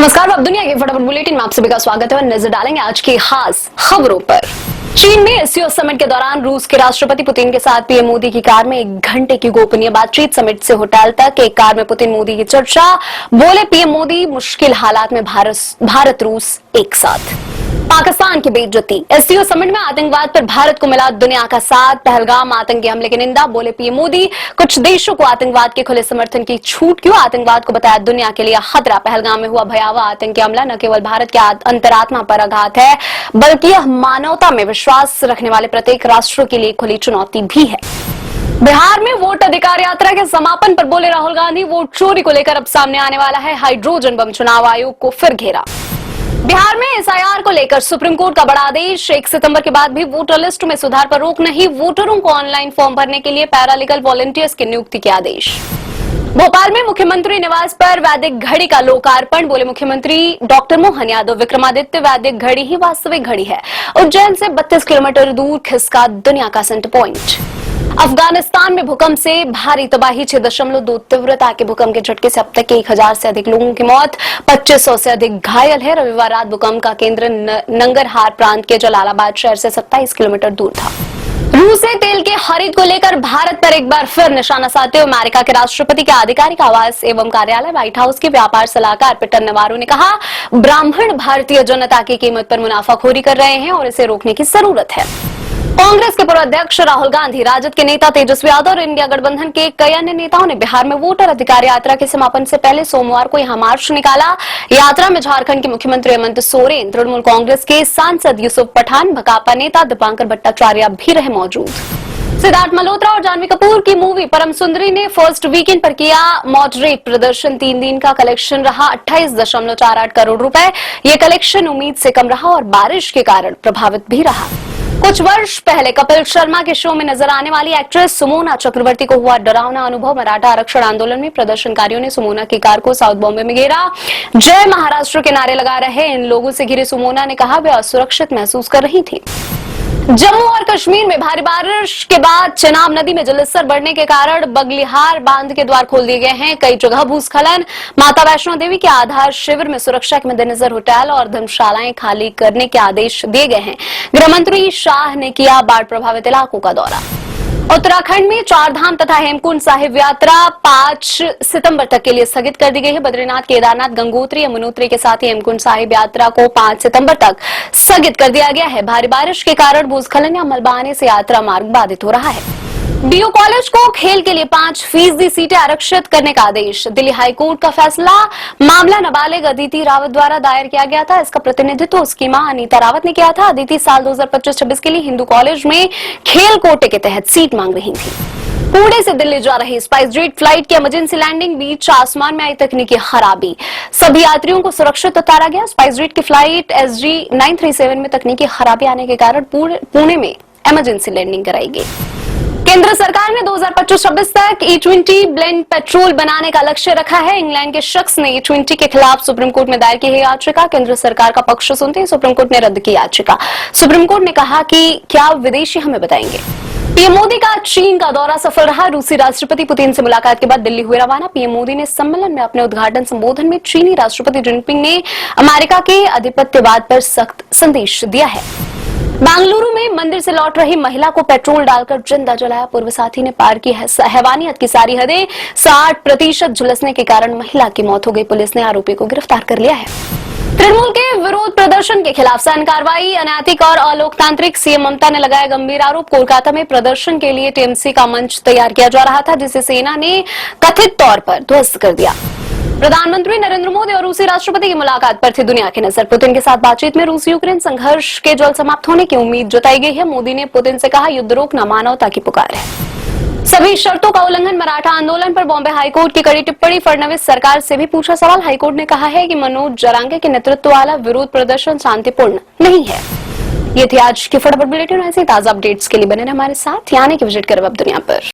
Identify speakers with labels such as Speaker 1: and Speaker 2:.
Speaker 1: नमस्कार, अब दुनिया के फटाफट बुलेटिन में आप सभी का स्वागत है और नजर डालेंगे आज की खास खबरों पर। चीन में एससीओ समिट के दौरान रूस के राष्ट्रपति पुतिन के साथ पीएम मोदी की कार में 1 घंटे की गोपनीय बातचीत। समिट से होटल तक एक कार में पुतिन मोदी की चर्चा। बोले पीएम मोदी, मुश्किल हालात में भारत रूस एक साथ। पाकिस्तान की बेइज्जती। एससीओ समिट में आतंकवाद पर भारत को मिला दुनिया का साथ। पहलगाम आतंकी हमले की निंदा। बोले पीएम मोदी, कुछ देशों को आतंकवाद के खुले समर्थन की छूट क्यों? आतंकवाद को बताया दुनिया के लिए खतरा। पहलगाम में हुआ भयावह आतंकी हमला न केवल भारत के अंतरात्मा पर आघात है, बल्कि यह मानवता में विश्वास रखने वाले प्रत्येक राष्ट्र के लिए खुली चुनौती भी है। बिहार में वोट अधिकार यात्रा के समापन पर बोले राहुल गांधी, वोट चोरी को लेकर अब सामने आने वाला है हाइड्रोजन बम। चुनाव आयोग को फिर घेरा। बिहार में एसआईआर को लेकर सुप्रीम कोर्ट का बड़ा आदेश। 1 सितंबर के बाद भी वोटर लिस्ट में सुधार पर रोक नहीं। वोटरों को ऑनलाइन फॉर्म भरने के लिए पैरालीगल वॉलंटियर्स की नियुक्ति के आदेश। भोपाल में मुख्यमंत्री निवास पर वैदिक घड़ी का लोकार्पण। बोले मुख्यमंत्री डॉक्टर मोहन यादव, विक्रमादित्य वैदिक घड़ी ही वास्तविक घड़ी है। उज्जैन से 32 किलोमीटर दूर खिसका दुनिया का सेंटर पॉइंट। अफगानिस्तान में भूकंप से भारी तबाही। 6.2 तीव्रता के भूकंप के झटके से अब तक 1000 से अधिक लोगों की मौत, 2500 से अधिक घायल है। रविवार रात भूकंप का केंद्र नंगरहार प्रांत के जलालाबाद शहर से 27 किलोमीटर दूर था। रूस से तेल के खरीद को लेकर भारत पर एक बार फिर निशाना साधते हुए अमेरिका के राष्ट्रपति के आधिकारिक आवास एवं कार्यालय व्हाइट हाउस के व्यापार सलाहकार पीटर नवारो ने कहा, ब्राह्मण भारतीय जनता की कीमत पर मुनाफाखोरी कर रहे हैं और इसे रोकने की जरूरत है। कांग्रेस के पूर्व अध्यक्ष राहुल गांधी, राजद के नेता तेजस्वी यादव और इंडिया गठबंधन के कई अन्य नेताओं ने बिहार में वोटर अधिकार यात्रा के समापन से पहले सोमवार को यहां मार्च निकाला। यात्रा में झारखंड के मुख्यमंत्री हेमंत सोरेन, तृणमूल कांग्रेस के सांसद यूसुफ पठान, बकापा नेता दीपांकर भट्टाचार्य भी रहे मौजूद। सिद्धार्थ मल्होत्रा और जानवी कपूर की मूवी परम सुंदरी ने फर्स्ट वीकेंड पर किया मॉडरेट प्रदर्शन। 3 दिन का कलेक्शन रहा 28.48 करोड़ रुपए। ये कलेक्शन उम्मीद से कम रहा और बारिश के कारण प्रभावित भी रहा। कुछ वर्ष पहले कपिल शर्मा के शो में नजर आने वाली एक्ट्रेस सुमोना चक्रवर्ती को हुआ डरावना अनुभव। मराठा आरक्षण आंदोलन में प्रदर्शनकारियों ने सुमोना की कार को साउथ बॉम्बे में घेरा। जय महाराष्ट्र के नारे लगा रहे इन लोगों से घिरी सुमोना ने कहा वे असुरक्षित महसूस कर रही थी। जम्मू और कश्मीर में भारी बारिश के बाद चेनाब नदी में जलस्तर बढ़ने के कारण बगलिहार बांध के द्वार खोल दिए गए हैं। कई जगह भूस्खलन। माता वैष्णो देवी के आधार शिविर में सुरक्षा के मद्देनजर होटल और धर्मशालाएं खाली करने के आदेश दिए गए हैं। गृह मंत्री शाह ने किया बाढ़ प्रभावित इलाकों का दौरा। उत्तराखंड में 4 धाम तथा हेमकुंड साहिब यात्रा 5 सितंबर तक के लिए स्थगित कर दी गई है। बद्रीनाथ, केदारनाथ, गंगोत्री, यमुनोत्री के साथ ही हेमकुंड साहिब यात्रा को 5 सितंबर तक स्थगित कर दिया गया है। भारी बारिश के कारण भूस्खलन या मलबा आने से यात्रा मार्ग बाधित हो रहा है। बीयू कॉलेज को खेल के लिए 5% सीटें आरक्षित करने का आदेश। दिल्ली हाईकोर्ट का फैसला। मामला नाबालिग अदिति रावत द्वारा दायर किया गया था। इसका प्रतिनिधित्व उसकी मां अनीता रावत ने किया था। अदिति साल 2025-26 के लिए हिंदू कॉलेज में खेल कोटे के तहत सीट मांग रही थी। पुणे से दिल्ली जा रही स्पाइस जेट फ्लाइट की इमरजेंसी लैंडिंग बीच आसमान में आई तकनीकी खराबी। सभी यात्रियों को सुरक्षित उतारा गया। स्पाइस जेट की फ्लाइट SG 937 में तकनीकी खराबी आने के कारण पुणे में इमरजेंसी लैंडिंग कराई गई। केंद्र सरकार ने 2025-26 तक E20 ब्लेंड पेट्रोल बनाने का लक्ष्य रखा है। इंग्लैंड के शख्स ने E20 के खिलाफ सुप्रीम कोर्ट में दायर की है याचिका। केंद्र सरकार का पक्ष सुनते ही सुप्रीम कोर्ट ने रद्द की याचिका। सुप्रीम कोर्ट ने कहा कि क्या विदेशी हमें बताएंगे। पीएम मोदी का चीन का दौरा सफल रहा। रूसी राष्ट्रपति पुतिन से मुलाकात के बाद दिल्ली हुए रवाना। पीएम मोदी ने सम्मेलन में अपने उद्घाटन संबोधन में चीनी राष्ट्रपति जिनपिंग ने अमेरिका के आधिपत्यवाद पर सख्त संदेश दिया है। बेंगलुरु में मंदिर से लौट रही महिला को पेट्रोल डालकर जिंदा जलाया। पूर्व साथी ने पार की हैवानियत की सारी हदें। 60% झुलसने के कारण महिला की मौत हो गई। पुलिस ने आरोपी को गिरफ्तार कर लिया है। तृणमूल के विरोध प्रदर्शन के खिलाफ सैन्य कार्रवाई। अनैतिक और अलोकतांत्रिक सीएम ममता ने लगाया गंभीर आरोप। कोलकाता में प्रदर्शन के लिए टीएमसी का मंच तैयार किया जा रहा था, जिसे सेना ने कथित तौर पर ध्वस्त कर दिया। प्रधानमंत्री नरेंद्र मोदी और रूसी राष्ट्रपति की मुलाकात पर थी दुनिया की नजर। पुतिन के साथ बातचीत में रूस यूक्रेन संघर्ष के जल्द समाप्त होने की उम्मीद जताई गई है। मोदी ने पुतिन से कहा, युद्ध रोकना मानवता की पुकार है। सभी शर्तों का उल्लंघन। मराठा आंदोलन पर बॉम्बे हाईकोर्ट की कड़ी टिप्पणी। फडणवीस सरकार से भी पूछा सवाल। हाईकोर्ट ने कहा है कि मनोज जरांगे के नेतृत्व वाला विरोध प्रदर्शन शांतिपूर्ण नहीं है। ये थी आज की फटाफट बुलेटिन। ऐसे ताजा अपडेट्स के लिए बने हमारे साथ, यानी कि विजिट करें अब दुनिया पर।